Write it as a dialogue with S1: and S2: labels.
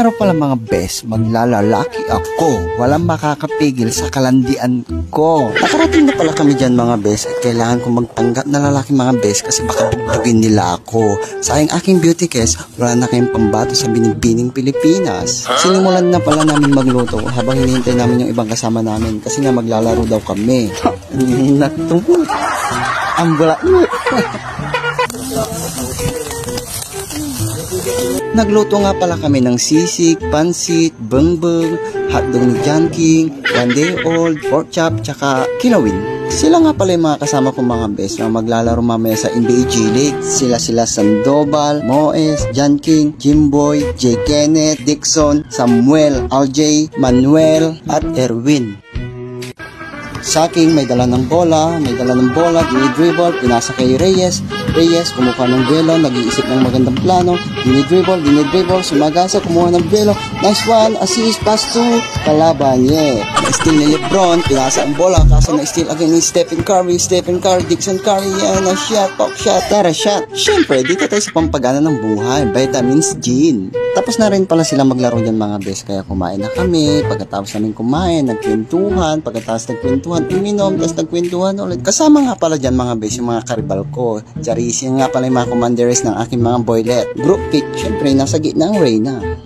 S1: araw pala mga bes, maglalalaki ako. Walang makakapigil sa kalandian ko. Nakarating na pala kami dyan mga bes at kailangan kong magtanggap na lalaki mga bes kasi baka bugbugin nila ako. Sayang aking beauty case, wala na kayong pambato sa binibining Pilipinas. Sinimulan na pala namin magluto habang hinihintay namin yung ibang kasama namin kasi nga maglalaro daw kami. Natumot. Ang bula. Nagluto nga pala kami ng sisig, pansit, bengbeng, hotdog ni John King, one day old, pork chop, tsaka kilawin. Sila nga pala yung mga kasama kong mga best na maglalaro mamaya sa NBA G League. Sila Sandoval, Moes, John King, Jimboy, J. Kenneth, Dixon, Samuel, RJ, Manuel, at Erwin. Saking may dala ng bola, dinidribble, pinasa kay Reyes, kumuha ng duelo, nag-iisip ng magandang plano, dinidribble, sumagasa, kumuha ng duelo, nice one, assist, pass to, kalaban, yeah. Na-steal ni Lebron, pinasa ang bola, kaso na-steal again ni Stephen Curry, Dixon Curry, yan, na shot, pop shot, tara shot. Siyempre, dito tayo sa pampagana ng buhay, vitamins gin. Tapos na rin pala sila maglaro dyan mga best, kaya kumain na kami, pagkatapos namin kumain, nagkwentuhan, uminom, tapos nagkwentuhan ulit. Kasama nga pala dyan mga bes, yung mga karibal ko. Charisi nga pala yung mga commanderes ng aking mga boylet. Group pick, syempre nasa gitna ang Reyna.